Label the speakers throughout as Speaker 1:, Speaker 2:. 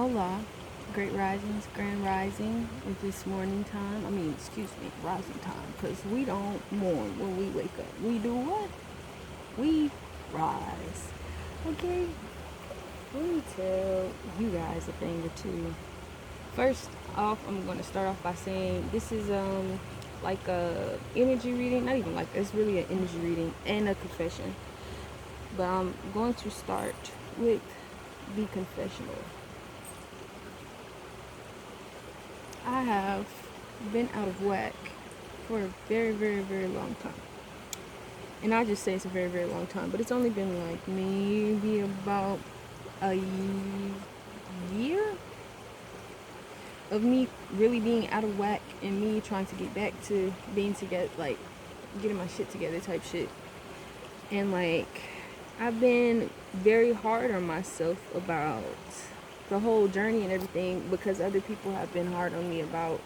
Speaker 1: Hola, great risings, grand rising. It's this morning time. Rising time. Because we don't mourn when we wake up. We do what? We rise. Okay? Let me tell you guys a thing or two. First off, I'm going to start off by saying this is like a energy reading. Not even like, it's really an energy reading and a confession. But I'm going to start with the confessional. I have been out of whack for a very, very, very long time. And I just say it's a very, very long time, but it's only been like maybe about a year of me really being out of whack and me trying to get back to being together, like getting my shit together type shit. And like, I've been very hard on myself about the whole journey and everything because other people have been hard on me about,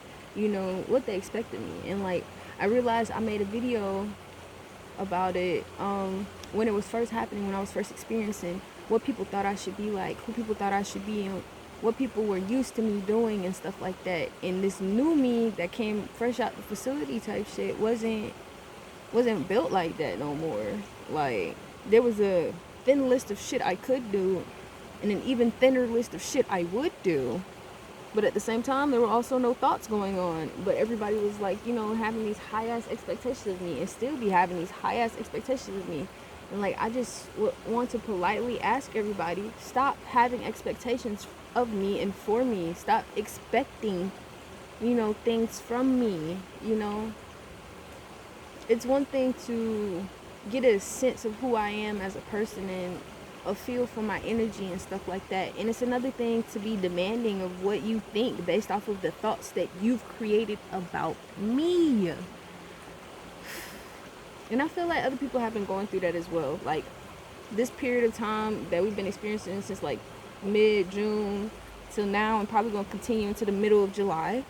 Speaker 1: what they expect of me. And like, I realized I made a video about it when it was first happening, when I was first experiencing what people thought I should be like, who people thought I should be, and what people were used to me doing and stuff like that. And this new me that came fresh out the facility type shit wasn't built like that no more. Like, there was a thin list of shit I could do and an even thinner list of shit I would do. But at the same time, there were also no thoughts going on. But everybody was like, having these high-ass expectations of me and still be having these high-ass expectations of me. And like, I just want to politely ask everybody, stop having expectations of me and for me. Stop expecting, things from me, It's one thing to get a sense of who I am as a person and a feel for my energy and stuff like that. And it's another thing to be demanding of what you think based off of the thoughts that you've created about me. And I feel like other people have been going through that as well. Like, this period of time that we've been experiencing since like mid-June till now, and probably going to continue into the middle of July,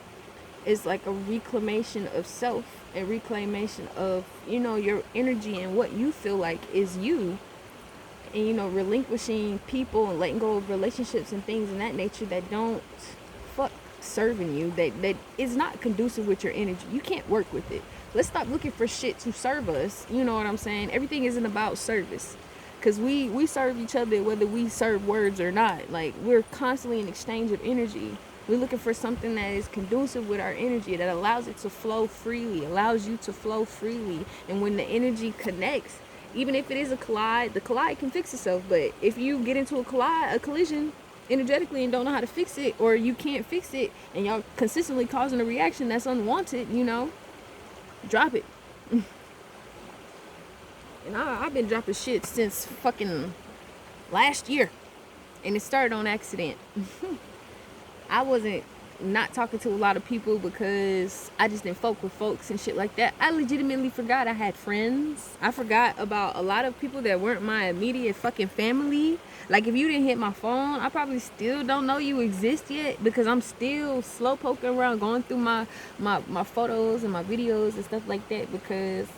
Speaker 1: is like a reclamation of self and reclamation of, your energy and what you feel like is you. And, relinquishing people and letting go of relationships and things in that nature that don't fuck serving you, that is not conducive with your energy. You can't work with it. Let's stop looking for shit to serve us. You know what I'm saying? Everything isn't about service. Because we serve each other whether we serve words or not. Like, we're constantly in exchange of energy. We're looking for something that is conducive with our energy, that allows it to flow freely, allows you to flow freely. And when the energy connects, even if it is a collide, the collide can fix itself. But if you get into a collision energetically and don't know how to fix it, or you can't fix it, and y'all consistently causing a reaction that's unwanted, drop it. And I've been dropping shit since fucking last year. And it started on accident. I wasn't not talking to a lot of people because I just didn't fuck with folks and shit like that. I legitimately forgot I had friends. I forgot about a lot of people that weren't my immediate fucking family. Like, if you didn't hit my phone, I probably still don't know you exist yet, because I'm still slow poking around going through my photos and my videos and stuff like that, because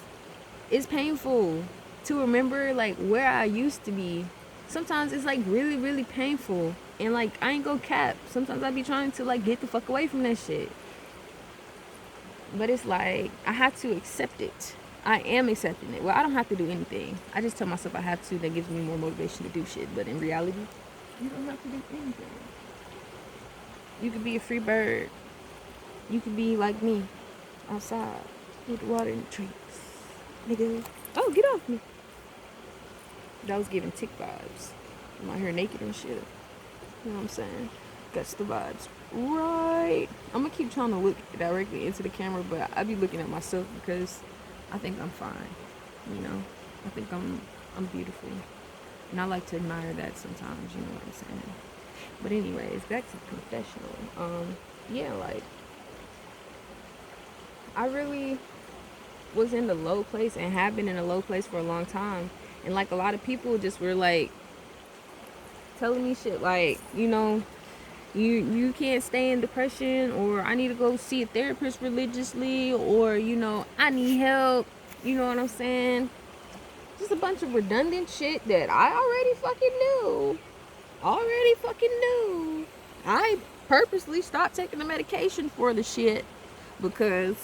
Speaker 1: it's painful to remember like where I used to be. Sometimes it's like really, really painful. And like, I ain't gonna cap. Sometimes I be trying to like get the fuck away from that shit. But it's like, I have to accept it. I am accepting it. Well, I don't have to do anything. I just tell myself I have to. That gives me more motivation to do shit. But in reality, you don't have to do anything. You could be a free bird. You could be like me, outside with the water and the trees. Nigga. Oh, get off me. That was giving tick vibes. I'm out here naked and shit. You know what I'm saying? That's the vibes. Right. I'm gonna keep trying to look directly into the camera, but I be looking at myself because I think I'm fine. I think I'm beautiful. And I like to admire that sometimes, you know what I'm saying? But anyways, back to the confessional. Yeah, like, I really was in the low place and have been in a low place for a long time. And like, a lot of people just were like telling me shit like, you can't stay in depression, or I need to go see a therapist religiously, or I need help. You know what I'm saying? Just a bunch of redundant shit that I already fucking knew. I purposely stopped taking the medication for the shit because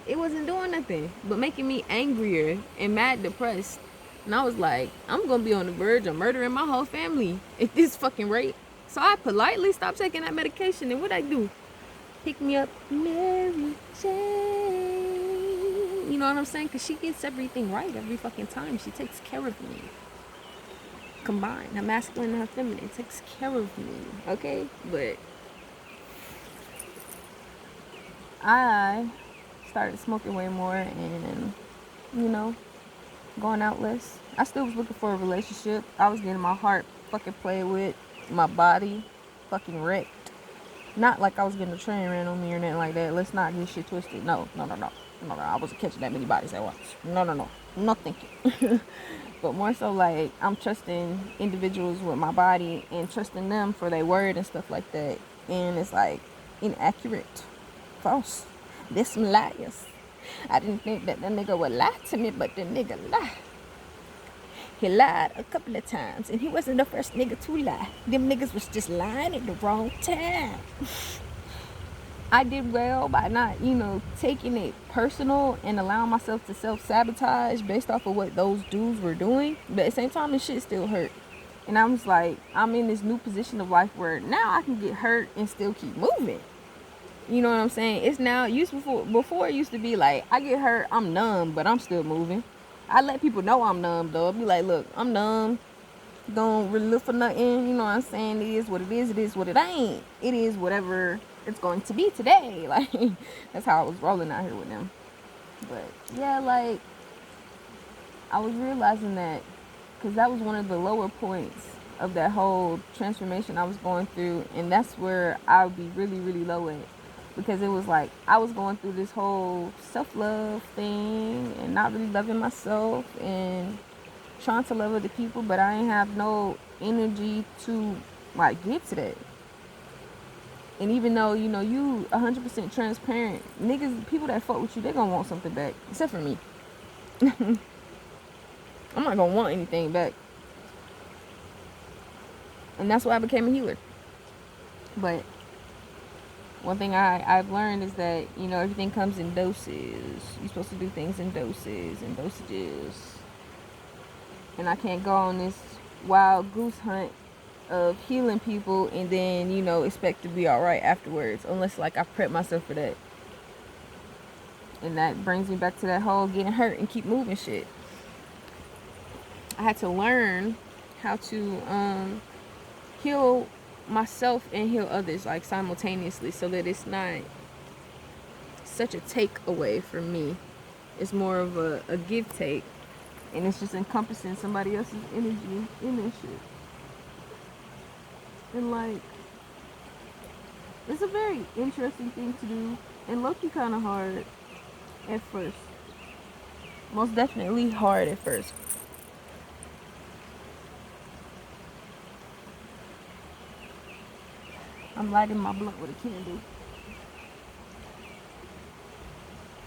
Speaker 1: it wasn't doing nothing but making me angrier and mad depressed. And I was like, I'm gonna be on the verge of murdering my whole family at this fucking rate. So I politely stopped taking that medication. And what I do? Pick me up, Mary Jane. You know what I'm saying? Because she gets everything right every fucking time. She takes care of me. Combined, her masculine and her feminine takes care of me. Okay? But I started smoking way more and, you know, going out less. I still was looking for a relationship. I was getting my heart fucking played with, my body fucking wrecked. Not like I was getting a train ran on me or nothing like that. Let's not get shit twisted. No. I wasn't catching that many bodies at once. No. Not thinking. But more so like I'm trusting individuals with my body and trusting them for their word and stuff like that. And it's like inaccurate. False. There's some liars. I didn't think that the nigga would lie to me, but the nigga lied. He lied a couple of times, and he wasn't the first nigga to lie. Them niggas was just lying at the wrong time. I did well by not, taking it personal and allowing myself to self-sabotage based off of what those dudes were doing. But at the same time, the shit still hurt. And I'm just like, I'm in this new position of life where now I can get hurt and still keep moving. You know what I'm saying? It's now, before it used to be like, I get hurt, I'm numb, but I'm still moving. I let people know I'm numb, though. I'd be like, look, I'm numb. Don't really look for nothing. You know what I'm saying? It is what it is. It is what it ain't. It is whatever it's going to be today. Like, that's how I was rolling out here with them. But, yeah, like, I was realizing that because that was one of the lower points of that whole transformation I was going through. And that's where I would be really, really low at. Because it was like I was going through this whole self-love thing and not really loving myself and trying to love other people, but I ain't have no energy to like get to that. And even though, you 100% transparent, niggas, people that fuck with you, they gonna want something back. Except for me. I'm not gonna want anything back. And that's why I became a healer. But one thing I've learned is that, everything comes in doses. You're supposed to do things in doses and dosages. And I can't go on this wild goose hunt of healing people and then, expect to be alright afterwards. Unless, like, I prep myself for that. And that brings me back to that whole getting hurt and keep moving shit. I had to learn how to heal myself and heal others like simultaneously so that it's not such a take away from me. It's more of a give take, and it's just encompassing somebody else's energy in that shit. And like, it's a very interesting thing to do and low-key kind of hard at first. Most definitely hard at first. I'm lighting my blunt with a candle.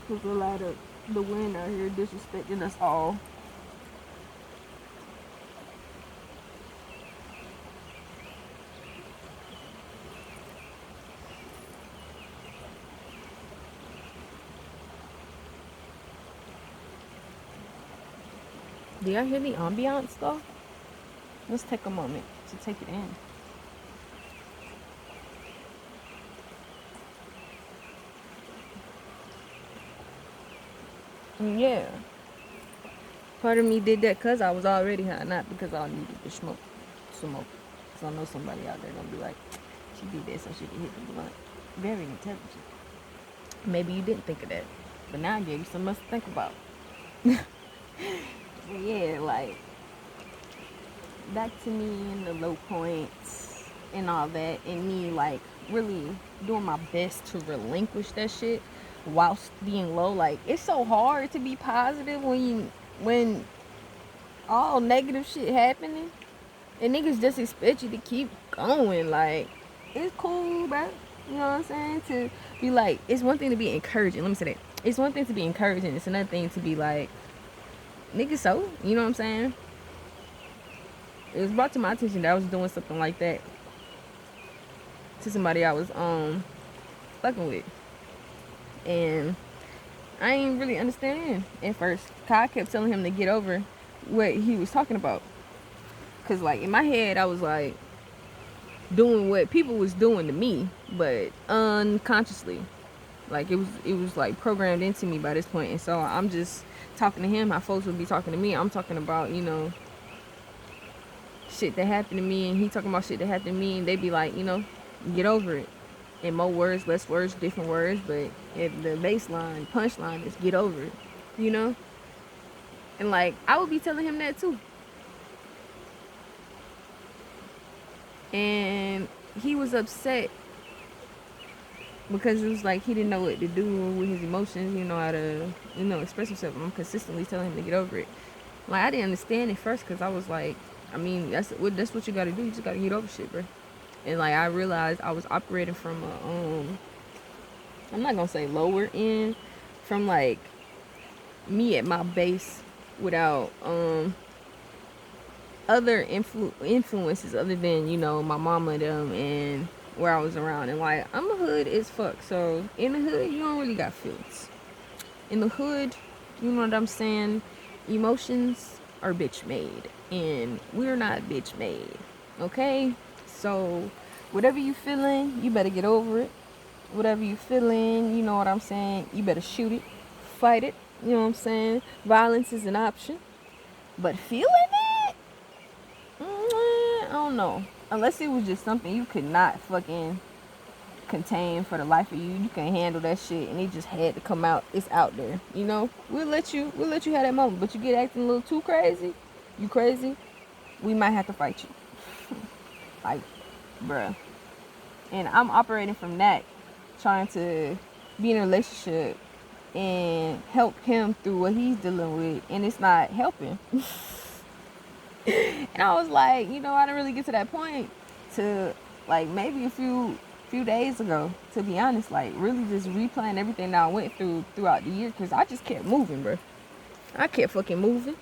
Speaker 1: Because a lot of the wind out here disrespecting us all. Do y'all hear the ambiance though? Let's take a moment to take it in. Yeah. Part of me did that because I was already high, not because I needed to smoke some more. Because I know somebody out there going to be like, she did that so she can hit the blunt. Very intelligent. Maybe you didn't think of that. But now I gave you something else to think about. Yeah, like, back to me and the low points and all that. And me, like, really doing my best to relinquish that shit whilst being low. Like, it's so hard to be positive when all negative shit happening and niggas just expect you to keep going. Like, it's cool, bro. You know what I'm saying? To be like, it's one thing to be encouraging. Let me say that. It's one thing to be encouraging. It's another thing to be like, nigga, so, you know what I'm saying? It was brought to my attention that I was doing something like that. to somebody I was fucking with. And I ain't really understand at first. I kept telling him to get over what he was talking about. Cause like in my head I was like doing what people was doing to me, but unconsciously. Like it was like programmed into me by this point. And so I'm just talking to him how folks would be talking to me. I'm talking about, you know, shit that happened to me, and he talking about shit that happened to me, and they be like, you know, get over it. In more words, less words, different words, but if the baseline, punchline is get over it, you know? And like I would be telling him that too. And he was upset because it was like he didn't know what to do with his emotions, you know, how to, you know, express himself. I'm consistently telling him to get over it. Like I didn't understand it first because I was like, I mean, that's what you gotta do. You just gotta get over shit, bro. And like I realized I was operating from a I'm not gonna say lower end, from like me at my base without other influences other than, you know, my mama and them and where I was around. And like I'm a hood as fuck, so in the hood you don't really got feelings. In the hood, you know what I'm saying, emotions are bitch made, and we're not bitch made, okay? So whatever you feeling, you better get over it. Whatever you feeling, you know what I'm saying, you better shoot it, fight it, you know what I'm saying. Violence is an option, but feeling it, I don't know, unless it was just something you could not fucking contain for the life of you. You can handle that shit and it just had to come out. It's out there, you know. We'll let you have that moment, but you get acting a little too crazy, you crazy, we might have to fight you. Like, bruh. And I'm operating from that, trying to be in a relationship and help him through what he's dealing with, and it's not helping. And I was like, you know, I didn't really get to that point to like maybe a few days ago, to be honest, like really just replaying everything that I went through throughout the year, because I just kept moving, bro. I kept fucking moving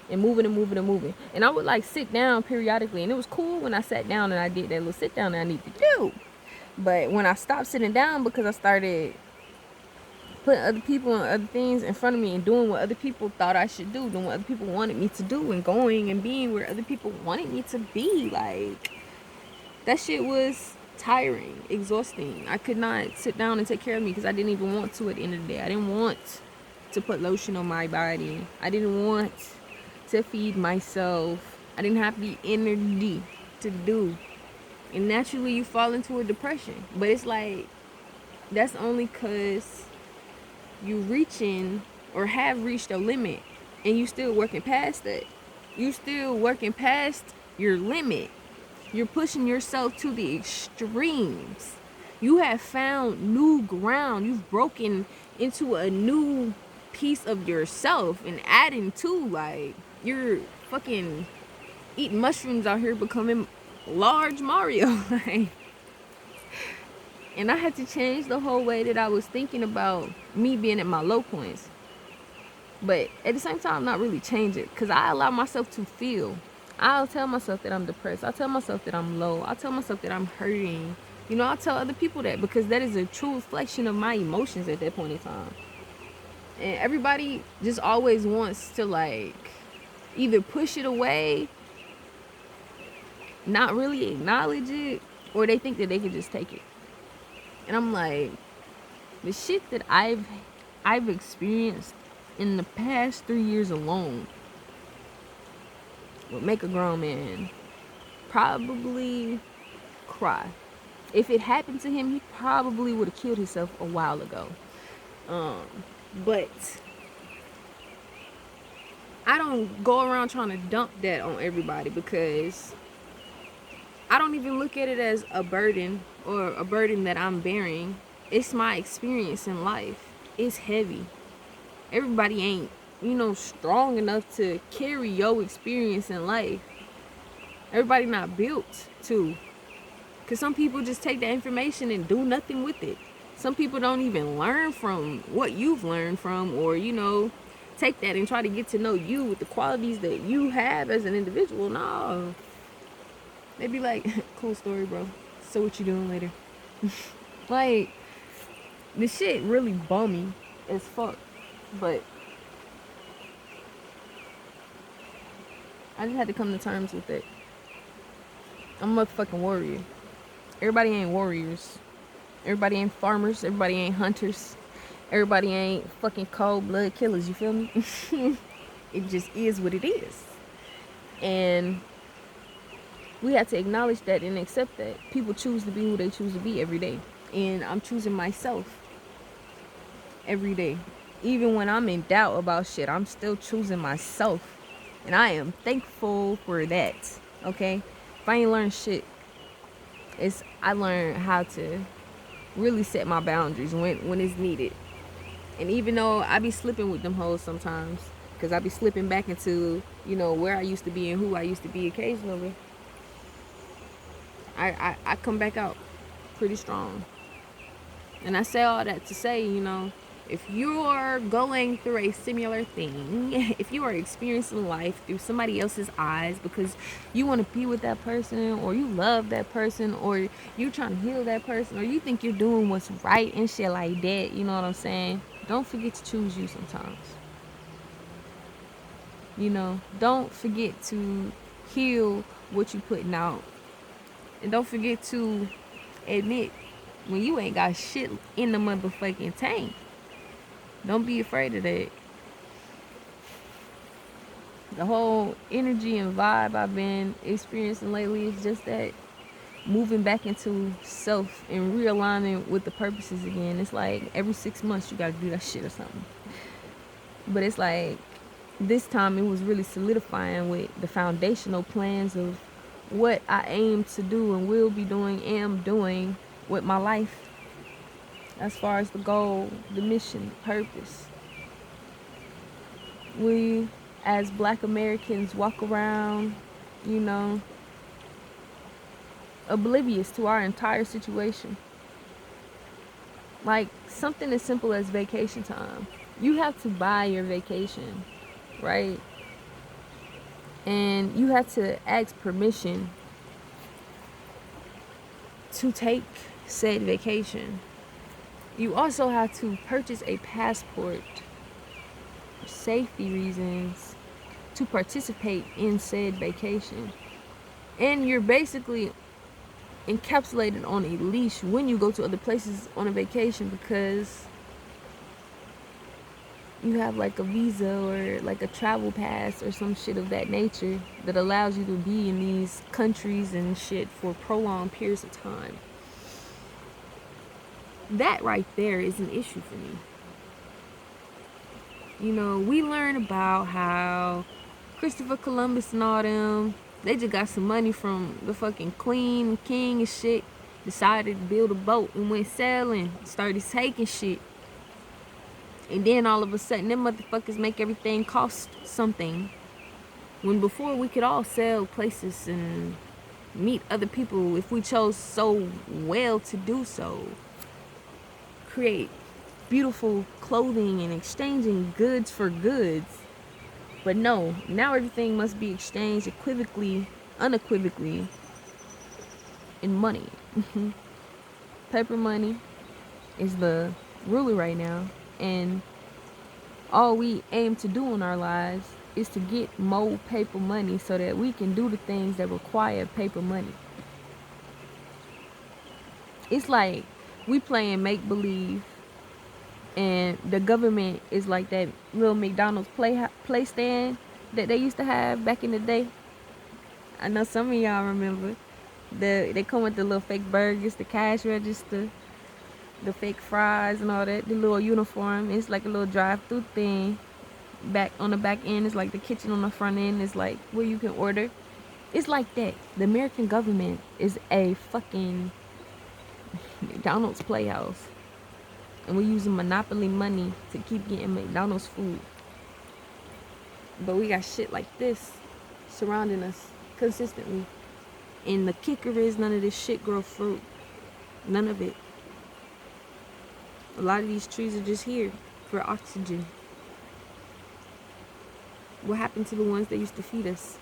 Speaker 1: and moving and moving and moving. And I would like sit down periodically, and it was cool when I sat down and I did that little sit down that I need to do. But when I stopped sitting down because I started putting other people and other things in front of me and doing what other people thought I should do, doing what other people wanted me to do, and going and being where other people wanted me to be, like, that shit was tiring, exhausting. I could not sit down and take care of me because I didn't even want to at the end of the day. I didn't want to put lotion on my body. I didn't want to feed myself. I didn't have the energy to do. And naturally you fall into a depression. But it's like, that's only because you reaching or have reached a limit and you still working past that. You still working past your limit. You're pushing yourself to the extremes. You have found new ground. You've broken into a new piece of yourself and adding to, like, you're fucking eating mushrooms out here, becoming large Mario. And I had to change the whole way that I was thinking about me being at my low points. But at the same time, not really change it, because I allow myself to feel. I'll tell myself that I'm depressed. I'll tell myself that I'm low. I'll tell myself that I'm hurting. You know, I'll tell other people that, because that is a true reflection of my emotions at that point in time. And everybody just always wants to, like, either push it away, not really acknowledge it, or they think that they can just take it. And I'm like, the shit that I've experienced in the past 3 years alone would make a grown man probably cry. If it happened to him, he probably would have killed himself a while ago. But I don't go around trying to dump that on everybody, because I don't even look at it as a burden or a burden that I'm bearing. It's my experience in life. It's heavy. Everybody ain't, you know, strong enough to carry your experience in life. Everybody not built to. Because some people just take that information and do nothing with it. Some people don't even learn from what you've learned from, or, you know, take that and try to get to know you with the qualities that you have as an individual. No. They be like, cool story, bro. So what you doing later? Like, this shit really bummy as fuck. But I just had to come to terms with it. I'm a motherfucking warrior. Everybody ain't warriors. Everybody ain't farmers. Everybody ain't hunters. Everybody ain't fucking cold blood killers. You feel me? It just is what it is. And we have to acknowledge that and accept that. People choose to be who they choose to be every day. And I'm choosing myself every day. Even when I'm in doubt about shit, I'm still choosing myself. And I am thankful for that. Okay? If I ain't learned shit, I learned how to really set my boundaries when it's needed. And even though I be slipping with them hoes sometimes, because I be slipping back into, where I used to be and who I used to be occasionally, I come back out pretty strong. And I say all that to say, if you're going through a similar thing, if you are experiencing life through somebody else's eyes because you want to be with that person, or you love that person, or you're trying to heal that person, or you think you're doing what's right and shit like that, you know what I'm saying? Don't forget to choose you sometimes. Don't forget to heal what you're putting out. And don't forget to admit when you ain't got shit in the motherfucking tank. Don't be afraid of that. The whole energy and vibe I've been experiencing lately is just that moving back into self and realigning with the purposes again. It's like every 6 months you gotta do that shit or something. But it's like this time it was really solidifying with the foundational plans of what I aim to do and will be doing, am doing with my life. As far as the goal, the mission, the purpose. We, as Black Americans, walk around, oblivious to our entire situation. Like something as simple as vacation time. You have to buy your vacation, right? And you have to ask permission to take said vacation. You also have to purchase a passport for safety reasons to participate in said vacation. And you're basically encapsulated on a leash when you go to other places on a vacation because you have like a visa or like a travel pass or some shit of that nature that allows you to be in these countries and shit for prolonged periods of time. That right there is an issue for me. We learn about how Christopher Columbus and all them, they just got some money from the fucking queen, king and shit, decided to build a boat and went sailing, started taking shit. And then all of a sudden, them motherfuckers make everything cost something. When before we could all sail places and meet other people if we chose so well to do so. Create beautiful clothing and exchanging goods for goods. But no, now everything must be exchanged unequivocally in money. Paper money is the ruler right now. And all we aim to do in our lives is to get more paper money so that we can do the things that require paper money. It's like we playing make-believe and the government is like that little McDonald's play stand that they used to have back in the day. I know some of y'all remember. They come with the little fake burgers, the cash register, the fake fries and all that, the little uniform. It's like a little drive-through thing. Back on the back end is like the kitchen, on the front end is like where you can order. It's like that. The American government is a fucking McDonald's playhouse. And we're using monopoly money to keep getting McDonald's food. But we got shit like this surrounding us consistently. And the kicker is none of this shit grow fruit. None of it. A lot of these trees are just here for oxygen. What happened to the ones that used to feed us?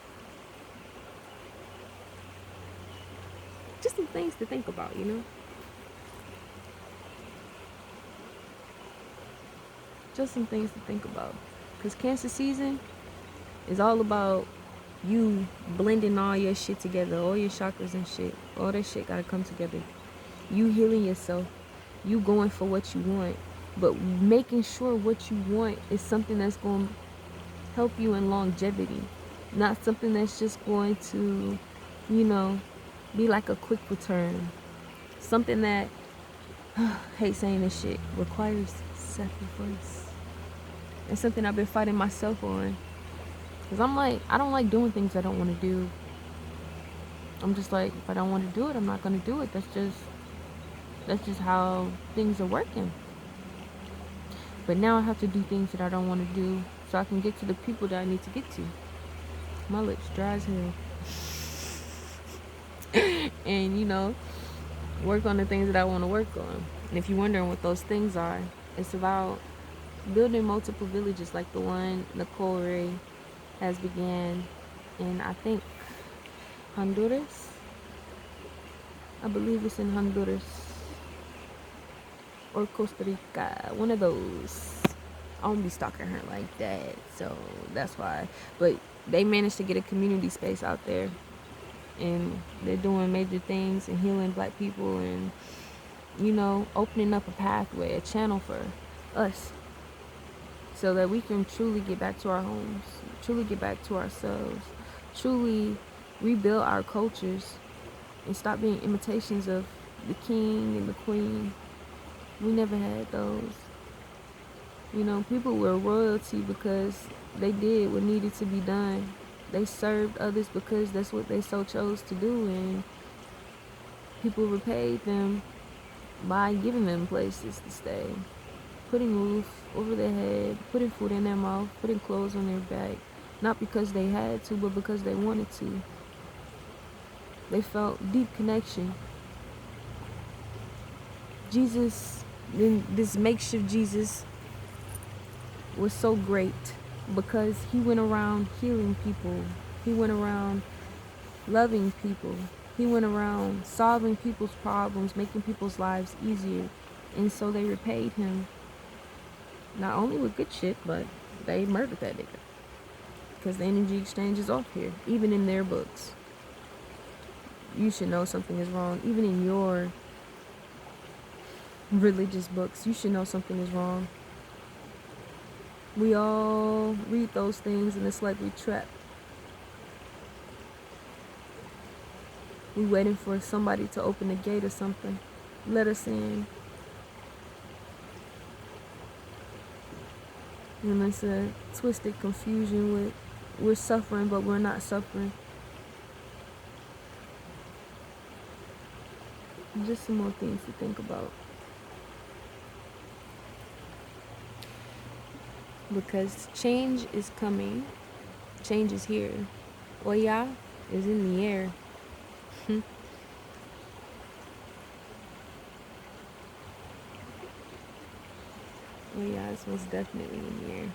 Speaker 1: Just some things to think about, Just some things to think about. Because Cancer season is all about you blending all your shit together, all your chakras and shit. All that shit gotta come together. You healing yourself. You going for what you want. But making sure what you want is something that's going to help you in longevity. Not something that's just going to, be like a quick return. Something that, hate saying this shit, requires sacrifice. It's something I've been fighting myself on. Because I don't like doing things I don't want to do. I'm just like, if I don't want to do it, I'm not going to do it. That's just how things are working. But now I have to do things that I don't want to do so I can get to the people that I need to get to. My lips dry as hell. And, work on the things that I want to work on. And if you're wondering what those things are, it's about building multiple villages like the one Nicole Ray has began in, I think, Honduras. I believe it's in Honduras or Costa Rica, one of those. I won't be stalking her like that, so that's why. But they managed to get a community space out there, and they're doing major things and healing black people and, opening up a pathway, a channel for us so that we can truly get back to our homes, truly get back to ourselves, truly rebuild our cultures and stop being imitations of the king and the queen. We never had those. People were royalty because they did what needed to be done. They served others because that's what they so chose to do, and people repaid them by giving them places to stay, putting roof over their head, putting food in their mouth, putting clothes on their back, not because they had to, but because they wanted to. They felt deep connection. Jesus, this makeshift Jesus, was so great because he went around healing people. He went around loving people. He went around solving people's problems, making people's lives easier. And so they repaid him, not only with good shit, but they murdered that nigga. Because the energy exchange is off here, even in their books. You should know something is wrong. Even in your religious books, you should know something is wrong. We all read those things and it's like we trapped. We waiting for somebody to open the gate or something. Let us in. And it's a twisted confusion with we're suffering but we're not suffering. Just some more things to think about. Because change is coming. Change is here. Yall is in the air. Yall is most definitely in the air.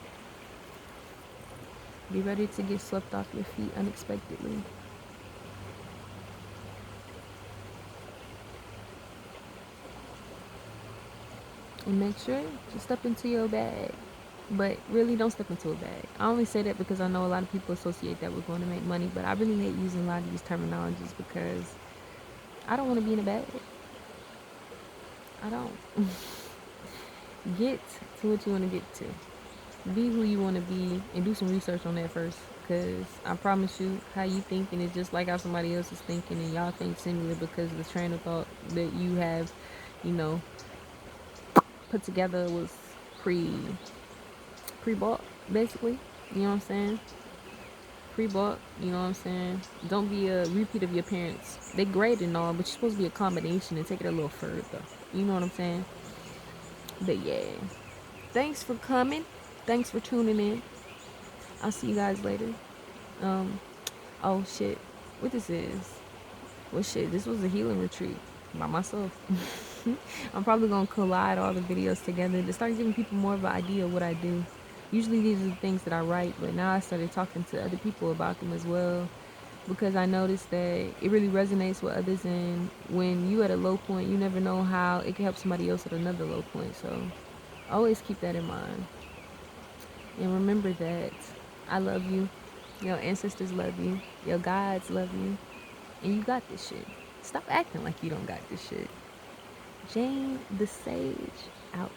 Speaker 1: Be ready to get swept off your feet unexpectedly. And make sure to step into your bag. But really, don't step into a bag. I only say that because I know a lot of people associate that with going to make money. But I really hate using a lot of these terminologies because I don't want to be in a bag. I don't. Get to what you want to get to. Be who you want to be and do some research on that first. Because I promise you, how you thinking is just like how somebody else is thinking. And y'all think similar because the train of thought that you have, put together was pre-bought, basically. You know what I'm saying? Pre-bought, you know what I'm saying? Don't be a repeat of your parents. They great and all, but you're supposed to be a combination and take it a little further. You know what I'm saying? But yeah. Thanks for coming. Thanks for tuning in. I'll see you guys later. Oh shit. What this is? Well shit, this was a healing retreat by myself. I'm probably gonna collide all the videos together to start giving people more of an idea of what I do. Usually these are the things that I write, but now I started talking to other people about them as well because I noticed that it really resonates with others, and when you at a low point, you never know how it can help somebody else at another low point. So always keep that in mind. And remember that I love you. Your ancestors love you. Your gods love you. And you got this shit. Stop acting like you don't got this shit. Jane the Sage out.